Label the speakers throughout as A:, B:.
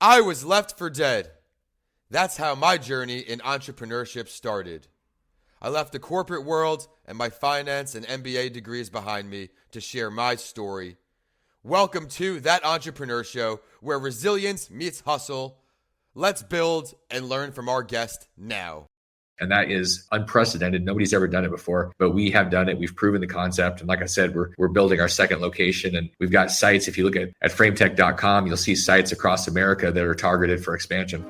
A: I was left for dead. That's how my journey in entrepreneurship started. I left the corporate world and my finance and MBA degrees behind me to share my story. Welcome to That Entrepreneur Show, where resilience meets hustle. Let's build and learn from our guest now.
B: And that is unprecedented. Nobody's ever done it before, but we have done it. We've proven the concept. And like I said, we're building our second location, and we've got sites. If you look at FrameTec.com, you'll see sites across America that are targeted for expansion.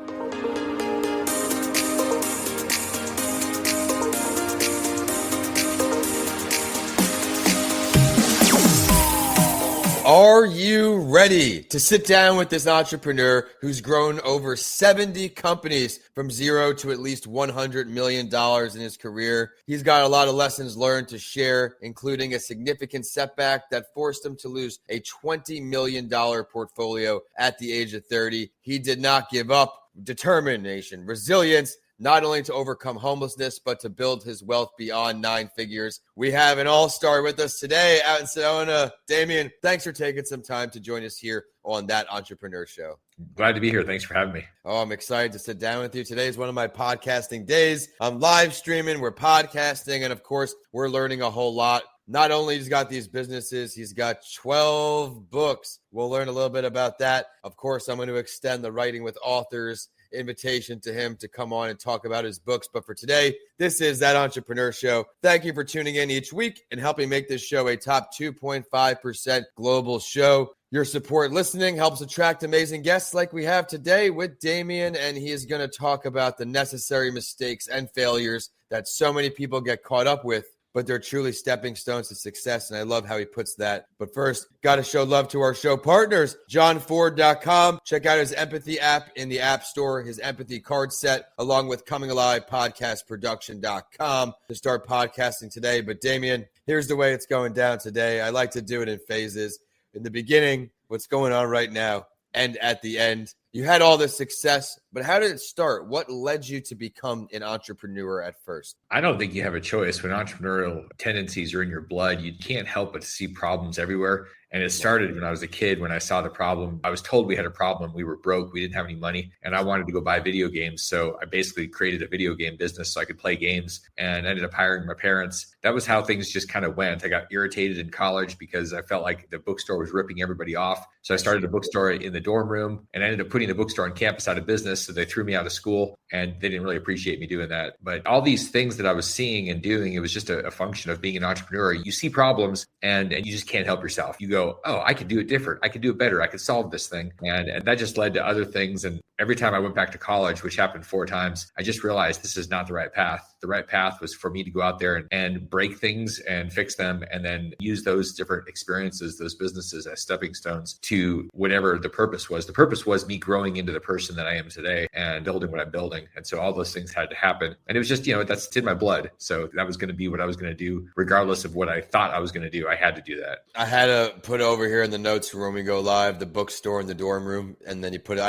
A: Are you ready to sit down with this entrepreneur who's grown over 70 companies from zero to at least $100 million in his career? He's got a lot of lessons learned to share, including a significant setback that forced him to lose a $20 million portfolio at the age of 30. He did not give up. Determination, resilience, not only to overcome homelessness, but to build his wealth beyond 9 figures. We have an all-star with us today out in Sedona. Damion, thanks for taking some time to join us here on That Entrepreneur Show.
B: Glad to be here. Thanks for having me.
A: Oh, I'm excited to sit down with you. Today is one of my podcasting days. I'm live streaming, we're podcasting, and of course, we're learning a whole lot. Not only he's got these businesses, he's got 12 books. We'll learn a little bit about that. Of course, I'm going to extend the Writing with Authors invitation to him to come on and talk about his books. But for today, this is That Entrepreneur Show. Thank you for tuning in each week and helping make this show a top 2.5% global show. Your support listening helps attract amazing guests like we have today with Damion, and he is going to talk about the necessary mistakes and failures that so many people get caught up with, but they're truly stepping stones to success, and I love how he puts that. But first, got to show love to our show partners, johnford.com. Check out his Empathy app in the App Store, his Empathy card set, along with Coming Alive podcastproduction.com to start podcasting today. But Damion, here's the way it's going down today. I like to do it in phases. In the beginning, what's going on right now, and at the end. You had all this success, but how did it start? What led you to become an entrepreneur at first?
B: I don't think you have a choice. When entrepreneurial tendencies are in your blood, you can't help but see problems everywhere. And it started when I was a kid, when I saw the problem. I was told we had a problem. We were broke. We didn't have any money. And I wanted to go buy video games. So I basically created a video game business so I could play games, and ended up hiring my parents. That was how things just kind of went. I got irritated in college because I felt like the bookstore was ripping everybody off. So I started a bookstore in the dorm room and ended up putting the bookstore on campus out of business. So they threw me out of school, and they didn't really appreciate me doing that. But all these things that I was seeing and doing, it was just a function of being an entrepreneur. You see problems and you just can't help yourself. You go, oh, I could do it different. I could do it better. I could solve this thing. And that just led to other things. And every time I went back to college, which happened 4 times, I just realized this is not the right path. The right path was for me to go out there and break things and fix them, and then use those different experiences, those businesses, as stepping stones to whatever the purpose was. The purpose was me growing into the person that I am today and building what I'm building. And so all those things had to happen. And it was just, that's in my blood. So that was going to be what I was going to do, regardless of what I thought I was going to do. I had to do that.
A: I had to put over here in the notes when we go live, the bookstore in the dorm room. And then you put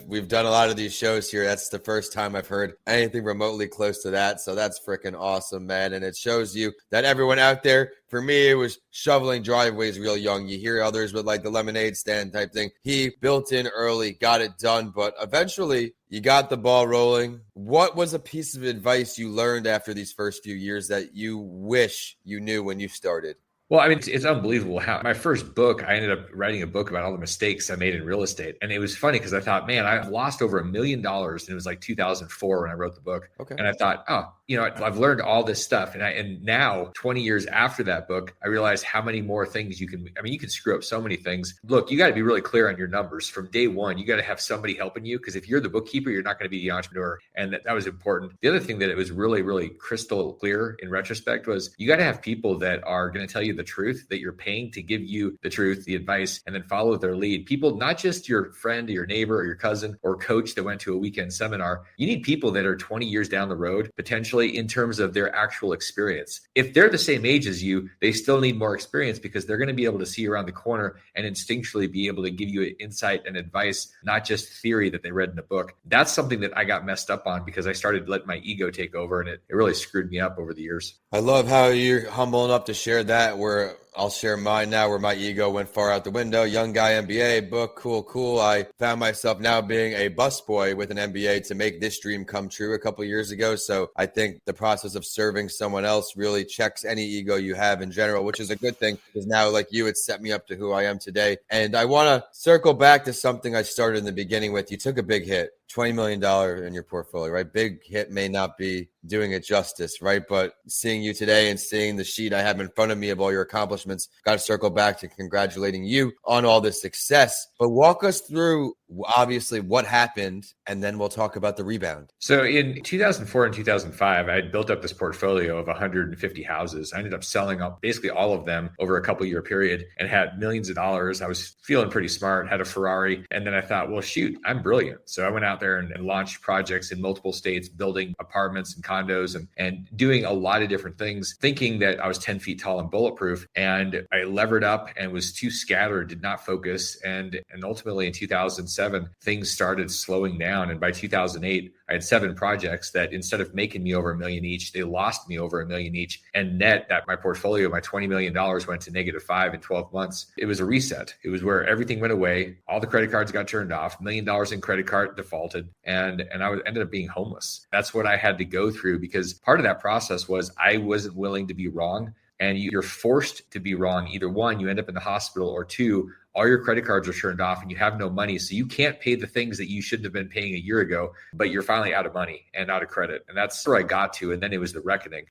A: we've done a lot of these shows here. That's the first time I've heard anything remotely close to that. So that's freaking awesome, man. And it shows you that everyone out there, for me, it was shoveling driveways real young. You hear others with like the lemonade stand type thing. He built in early, got it done, but eventually you got the ball rolling. What was a piece of advice you learned after these first few years that you wish you knew when you started?
B: Well, I mean, it's unbelievable how my first book, I ended up writing a book about all the mistakes I made in real estate. And it was funny because I thought, man, I've lost over $1 million. And it was like 2004 when I wrote the book.
A: Okay.
B: And I thought, I've learned all this stuff. And now 20 years after that book, I realized how many more things you can screw up so many things. Look, you got to be really clear on your numbers from day one. You got to have somebody helping you, because if you're the bookkeeper, you're not going to be the entrepreneur. And that was important. The other thing that it was really, really crystal clear in retrospect was you got to have people that are going to tell you the truth, that you're paying to give you the truth, the advice, and then follow their lead. People, not just your friend or your neighbor or your cousin or coach that went to a weekend seminar. You need people that are 20 years down the road, potentially, in terms of their actual experience. If they're the same age as you, they still need more experience, because they're going to be able to see around the corner and instinctually be able to give you insight and advice, not just theory that they read in a book. That's something that I got messed up on because I started letting my ego take over, and it really screwed me up over the years.
A: I love how you're humble enough to share that, where I'll share mine now where my ego went far out the window. Young guy MBA book. Cool. I found myself now being a busboy with an MBA to make this dream come true a couple years ago. So I think the process of serving someone else really checks any ego you have in general, which is a good thing because now, like you, it's set me up to who I am today. And I want to circle back to something I started in the beginning with. You took a big hit. $20 million in your portfolio, right? Big hit may not be doing it justice, right? But seeing you today and seeing the sheet I have in front of me of all your accomplishments, got to circle back to congratulating you on all this success. But walk us through, obviously, what happened, and then we'll talk about the rebound.
B: So in 2004 and 2005, I had built up this portfolio of 150 houses. I ended up selling up basically all of them over a couple year period and had millions of dollars. I was feeling pretty smart, had a Ferrari. And then I thought, well, shoot, I'm brilliant. So I went out there and launched projects in multiple states, building apartments and condos and doing a lot of different things, thinking that I was 10 feet tall and bulletproof. And I levered up and was too scattered, did not focus. And ultimately in 2007, things started slowing down. And by 2008, I had 7 projects that instead of making me over $1 million each, they lost me over $1 million each. And net that my portfolio, my $20 million went to -5 in 12 months. It was a reset. It was where everything went away. All the credit cards got turned off, $1 million in credit card defaulted. And ended up being homeless. That's what I had to go through because part of that process was I wasn't willing to be wrong. And you're forced to be wrong. Either one, you end up in the hospital, or two, all your credit cards are turned off and you have no money. So you can't pay the things that you shouldn't have been paying a year ago, but you're finally out of money and out of credit. And that's where I got to. And then it was the reckoning.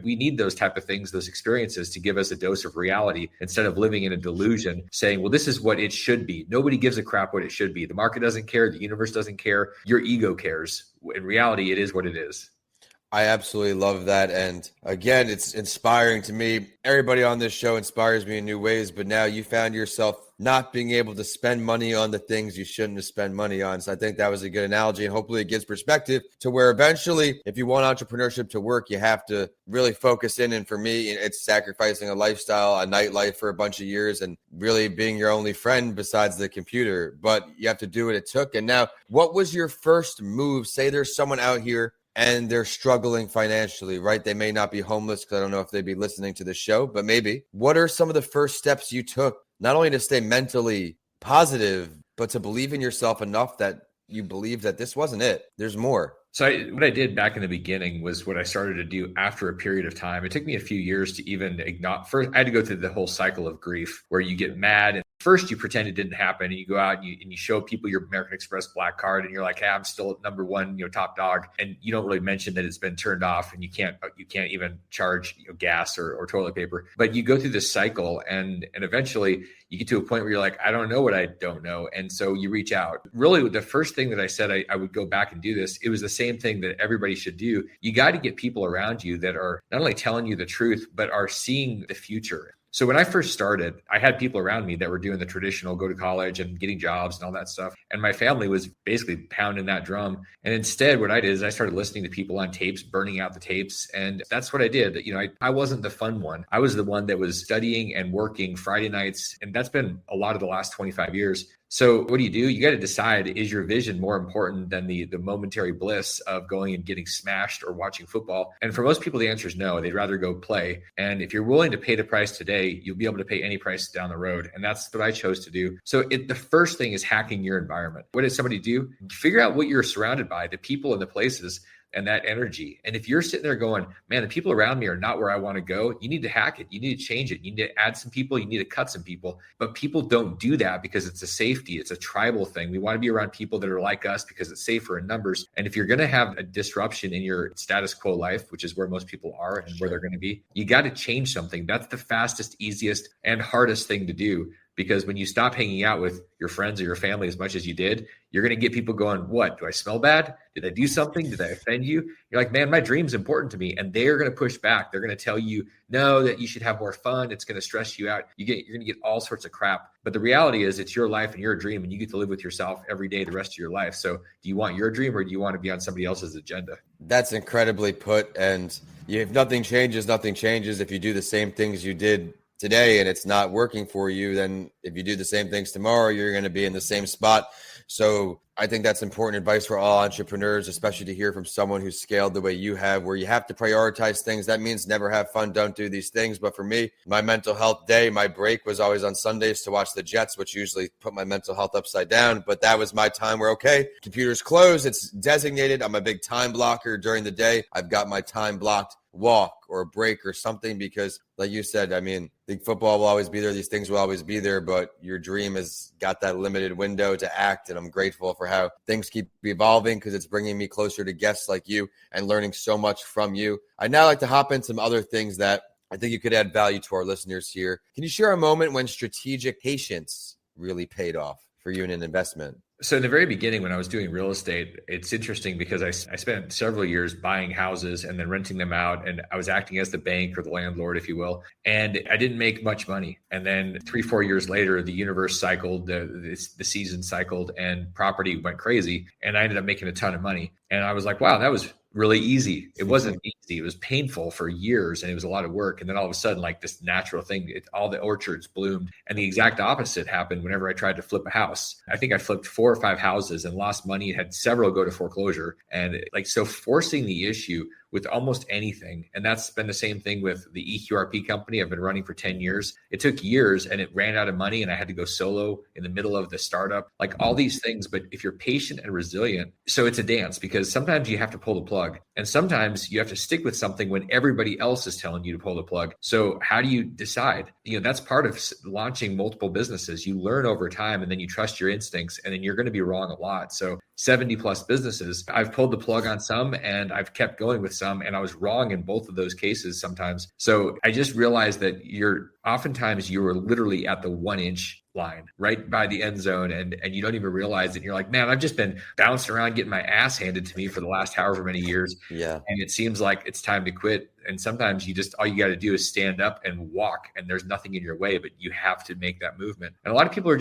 B: We need those type of things, those experiences to give us a dose of reality instead of living in a delusion saying, well, this is what it should be. Nobody gives a crap what it should be. The market doesn't care. The universe doesn't care. Your ego cares. In reality, it is what it is.
A: I absolutely love that. And again, it's inspiring to me. Everybody on this show inspires me in new ways, but now you found yourself not being able to spend money on the things you shouldn't have spent money on. So I think that was a good analogy, and hopefully it gives perspective to where eventually, if you want entrepreneurship to work, you have to really focus in. And for me, it's sacrificing a lifestyle, a nightlife for a bunch of years and really being your only friend besides the computer. But you have to do what it took. And now, what was your first move? Say there's someone out here and they're struggling financially, right? They may not be homeless because I don't know if they'd be listening to the show, but maybe. What are some of the first steps you took, not only to stay mentally positive, but to believe in yourself enough that you believe that this wasn't it? There's more.
B: So what I did back in the beginning was what I started to do after a period of time. It took me a few years to even acknowledge. First, I had to go through the whole cycle of grief where you get mad. And first, you pretend it didn't happen, and you go out and you show people your American Express black card, and you're like, "Hey, I'm still at number one, top dog." And you don't really mention that it's been turned off, and you can't even charge gas or toilet paper. But you go through this cycle, and eventually you get to a point where you're like, "I don't know what I don't know," and so you reach out. Really, the first thing that I said I would go back and do this. It was the same thing that everybody should do. You got to get people around you that are not only telling you the truth, but are seeing the future. So when I first started, I had people around me that were doing the traditional go to college and getting jobs and all that stuff. And my family was basically pounding that drum. And instead, what I did is I started listening to people on tapes, burning out the tapes. And that's what I did. I wasn't the fun one. I was the one that was studying and working Friday nights. And that's been a lot of the last 25 years. So what do? You got to decide, is your vision more important than the momentary bliss of going and getting smashed or watching football? And for most people, the answer is no. They'd rather go play. And if you're willing to pay the price today, you'll be able to pay any price down the road. And that's what I chose to do. So the first thing is hacking your environment. What does somebody do? Figure out what you're surrounded by, the people and the places and that energy. And if you're sitting there going, man, the people around me are not where I want to go, you need to hack it. You need to change it. You need to add some people. You need to cut some people. But people don't do that because it's a safety. It's a tribal thing. We want to be around people that are like us because it's safer in numbers. And if you're going to have a disruption in your status quo life, which is where most people are and where they're going to be, you got to change something. That's the fastest, easiest, and hardest thing to do. Because when you stop hanging out with your friends or your family as much as you did, you're going to get people going, what? Do I smell bad? Did I do something? Did I offend you? You're like, man, my dream's important to me. And they're going to push back. They're going to tell you, no, that you should have more fun. It's going to stress you out. You're going to get all sorts of crap. But the reality is it's your life and your dream, and you get to live with yourself every day the rest of your life. So do you want your dream, or do you want to be on somebody else's agenda?
A: That's incredibly put. And if nothing changes, nothing changes. If you do the same things you did today and it's not working for you, then if you do the same things tomorrow, you're going to be in the same spot. So I think that's important advice for all entrepreneurs, especially to hear from someone who's scaled the way you have, where you have to prioritize things. That means never have fun, don't do these things. But for me, my mental health day, my break was always on Sundays to watch the Jets, which usually put my mental health upside down. But that was my time where, okay, computer's closed, it's designated. I'm a big time blocker during the day. I've got my time blocked walk or a break or something, because like you said, I mean, the football will always be there. These things will always be there, but your dream has got that limited window to act. And I'm grateful for how things keep evolving, because it's bringing me closer to guests like you and learning so much from you. I'd now like to hop into some other things that I think you could add value to our listeners here. Can you share a moment when strategic patience really paid off for you in an investment?
B: So in the very beginning, when I was doing real estate, it's interesting because I spent several years buying houses and then renting them out. And I was acting as the bank or the landlord, if you will. And I didn't make much money. And then 3-4 years later, the universe cycled, the season cycled, and property went crazy. And I ended up making a ton of money. And I was like, wow, that was really easy. It wasn't easy. It was painful for years and it was a lot of work. And then all of a sudden, like this natural thing, all the orchards bloomed. And the exact opposite happened whenever I tried to flip a house. I think I flipped 4 or 5 houses and lost money, had several go to foreclosure. And like, so forcing the issue with almost anything. And that's been the same thing with the EQRP company I've been running for 10 years. It took years and it ran out of money and I had to go solo in the middle of the startup, like all these things. But if you're patient and resilient, so it's a dance, because sometimes you have to pull the plug and sometimes you have to stick with something when everybody else is telling you to pull the plug. So how do you decide? That's part of launching multiple businesses. You learn over time and then you trust your instincts, and then you're going to be wrong a lot. So 70 plus businesses, I've pulled the plug on some and I've kept going with some, and I was wrong in both of those cases sometimes. So I just realized that oftentimes you were literally at the 1-inch line right by the end zone, and you don't even realize it. You're like, man, I've just been bouncing around getting my ass handed to me for the last however many years. Yeah. And it seems like it's time to quit. And sometimes all you got to do is stand up and walk, and there's nothing in your way, but you have to make that movement. And a lot of people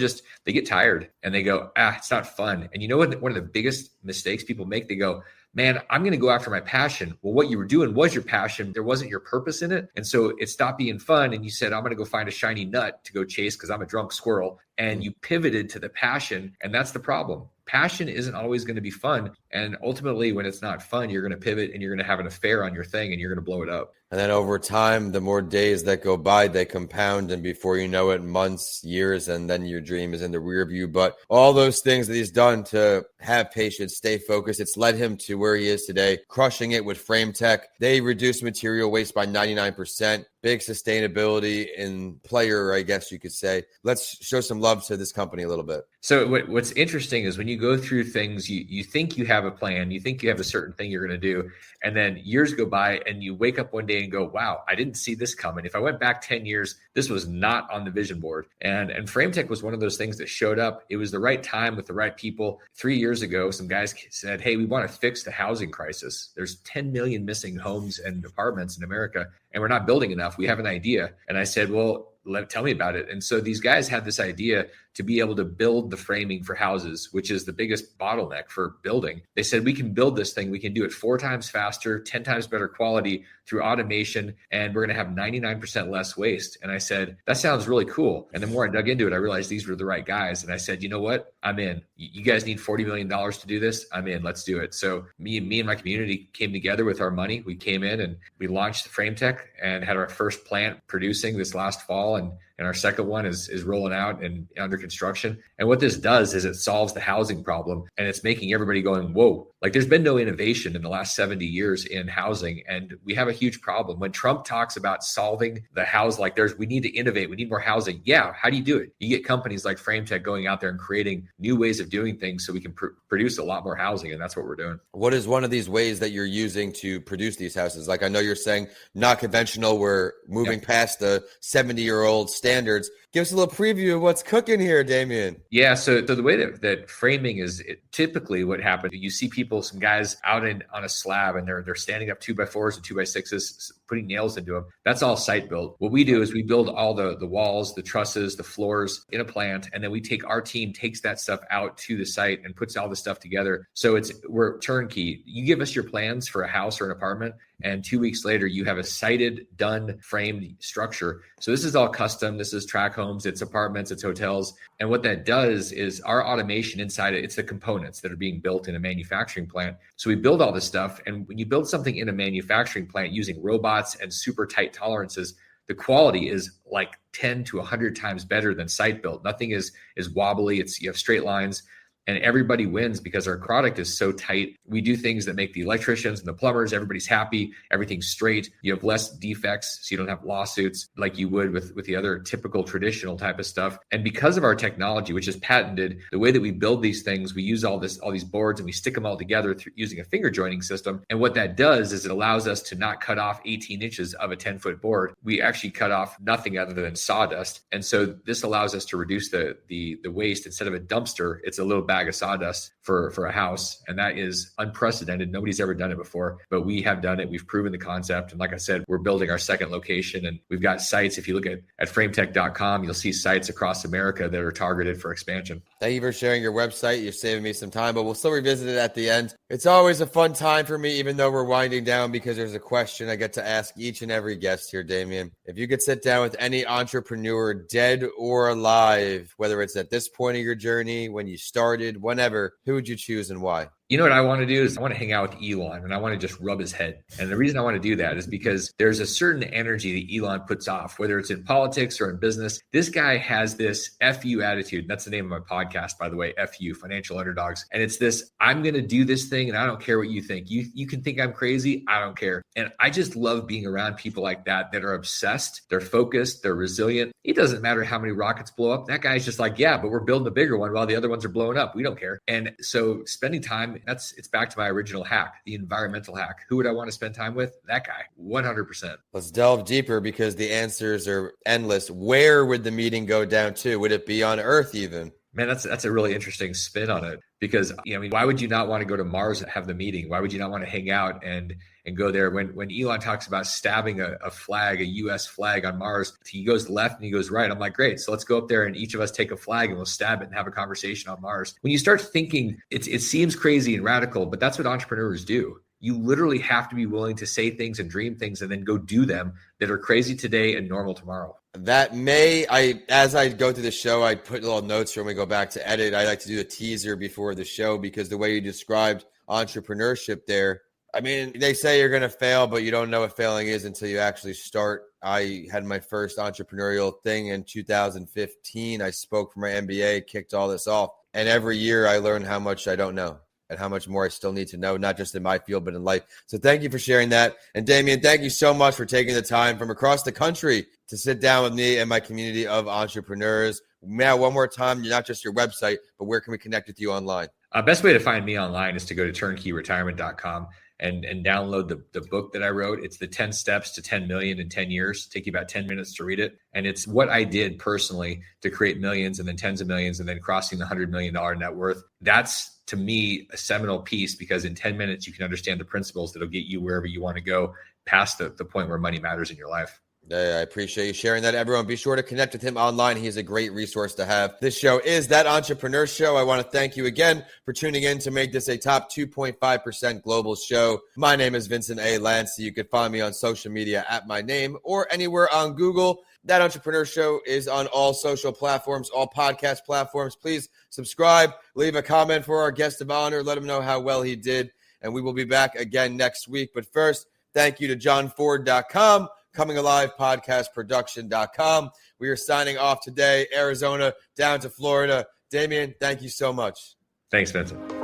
B: they get tired and they go, it's not fun. And you know what? One of the biggest mistakes people make, they go, man, I'm going to go after my passion. Well, what you were doing was your passion. There wasn't your purpose in it. And so it stopped being fun. And you said, I'm going to go find a shiny nut to go chase because I'm a drunk squirrel. And you pivoted to the passion. And that's the problem. Passion isn't always going to be fun. And ultimately, when it's not fun, you're going to pivot and you're going to have an affair on your thing and you're going to blow it up.
A: And then over time, the more days that go by, they compound. And before you know it, months, years, and then your dream is in the rear view. But all those things that he's done to have patience, stay focused, it's led him to where he is today, crushing it with FrameTec. They reduced material waste by 99%. Big sustainability in player, I guess you could say. Let's show some love to this company a little bit.
B: So what's interesting is when you go through things, you think you have a plan, you think you have a certain thing you're going to do, and then years go by and you wake up one day and go, wow, I didn't see this coming. If I went back 10 years, this was not on the vision board. And FrameTec was one of those things that showed up. It was the right time with the right people. 3 years ago, some guys said, hey, we want to fix the housing crisis. There's 10 million missing homes and apartments in America, and we're not building enough. We have an idea. And I said, well, tell me about it. And so these guys had this idea to be able to build the framing for houses, which is the biggest bottleneck for building. They said, we can build this thing. We can do it 4 times faster, 10 times better quality through automation, and we're going to have 99% less waste. And I said, that sounds really cool. And the more I dug into it, I realized these were the right guys. And I said, you know what? I'm in. You guys need $40 million to do this. I'm in. Let's do it. So me and my community came together with our money. We came in and we launched FrameTec and had our first plant producing this last fall. And our second one is rolling out and under construction. And what this does is it solves the housing problem, and it's making everybody going, whoa, like there's been no innovation in the last 70 years in housing. And we have a huge problem. When Trump talks about solving the house, like we need to innovate, we need more housing. Yeah. How do you do it? You get companies like FrameTec going out there and creating new ways of doing things so we can produce a lot more housing. And that's what we're doing.
A: What is one of these ways that you're using to produce these houses? Like I know you're saying not conventional, we're moving past the 70-year-old standards. Give us a little preview of what's cooking here, Damion.
B: Yeah, so the way that framing is typically what happens, you see some guys out on a slab and they're standing up 2x4s and 2x6s, putting nails into them. That's all site built. What we do is we build all the walls, the trusses, the floors in a plant, and then our team takes that stuff out to the site and puts all the stuff together. So we're turnkey. You give us your plans for a house or an apartment, and 2 weeks later, you have a sited, done, framed structure. So this is all custom. This is track home homes, it's apartments, it's hotels. And what that does is our automation inside it, it's the components that are being built in a manufacturing plant. So we build all this stuff. And when you build something in a manufacturing plant using robots and super tight tolerances, the quality is like 10 to 100 times better than site built. Nothing is wobbly. You have straight lines. And everybody wins because our product is so tight. We do things that make the electricians and the plumbers, everybody's happy, everything's straight. You have less defects, so you don't have lawsuits like you would with the other typical traditional type of stuff. And because of our technology, which is patented, the way that we build these things, we use all these boards and we stick them all together using a finger joining system. And what that does is it allows us to not cut off 18 inches of a 10-foot board. We actually cut off nothing other than sawdust. And so this allows us to reduce the waste. Instead of a dumpster, it's a little bag of sawdust for a house. And that is unprecedented. Nobody's ever done it before, but we have done it. We've proven the concept. And like I said, we're building our second location and we've got sites. If you look at frametec.com, you'll see sites across America that are targeted for expansion.
A: Thank you for sharing your website. You're saving me some time, but we'll still revisit it at the end. It's always a fun time for me, even though we're winding down, because there's a question I get to ask each and every guest here, Damion. If you could sit down with any entrepreneur, dead or alive, whether it's at this point of your journey, when you started, whenever, who would you choose and why?
B: You know what I want to do is I want to hang out with Elon and I want to just rub his head. And the reason I want to do that is because there's a certain energy that Elon puts off, whether it's in politics or in business. This guy has this FU attitude. That's the name of my podcast, by the way, FU, Financial Underdogs. And it's this, I'm going to do this thing and I don't care what you think. You can think I'm crazy. I don't care. And I just love being around people like that are obsessed. They're focused. They're resilient. It doesn't matter how many rockets blow up. That guy's just like, yeah, but we're building a bigger one while the other ones are blowing up. We don't care. And so spending time, it's back to my original hack, the environmental hack. Who would I want to spend time with? That guy, 100%.
A: Let's delve deeper because the answers are endless. Where would the meeting go down to? Would it be on Earth even?
B: Man, that's a really interesting spin on it because, why would you not want to go to Mars and have the meeting? Why would you not want to hang out and go there? When Elon talks about stabbing a flag, a US flag on Mars, he goes left and he goes right. I'm like, great. So let's go up there and each of us take a flag and we'll stab it and have a conversation on Mars. When you start thinking, it seems crazy and radical, but that's what entrepreneurs do. You literally have to be willing to say things and dream things and then go do them that are crazy today and normal tomorrow.
A: As I go through the show, I put little notes for when we go back to edit. I like to do a teaser before the show because the way you described entrepreneurship there, I mean, they say you're going to fail, but you don't know what failing is until you actually start. I had my first entrepreneurial thing in 2015. I spoke for my MBA, kicked all this off. And every year I learn how much I don't know and how much more I still need to know, not just in my field, but in life. So thank you for sharing that. And Damion, thank you so much for taking the time from across the country to sit down with me and my community of entrepreneurs. Now, one more time, not just your website, but where can we connect with you online?
B: Best way to find me online is to go to turnkeyretirement.com and download the book that I wrote. It's the 10 steps to 10 million in 10 years. Take you about 10 minutes to read it. And it's what I did personally to create millions and then tens of millions and then crossing the $100 million net worth. That's, to me, a seminal piece because in 10 minutes, you can understand the principles that'll get you wherever you want to go past the point where money matters in your life.
A: I appreciate you sharing that, everyone. Be sure to connect with him online. He's a great resource to have. This show is That Entrepreneur Show. I want to thank you again for tuning in to make this a top 2.5% global show. My name is Vincent A. Lance. You can find me on social media at my name or anywhere on Google. That Entrepreneur Show is on all social platforms, all podcast platforms. Please subscribe, leave a comment for our guest of honor. Let him know how well he did. And we will be back again next week. But first, thank you to johnford.com. ComingAlivePodcastProduction.com. We are signing off today, Arizona down to Florida. Damion, thank you so much.
B: Thanks, Vincent.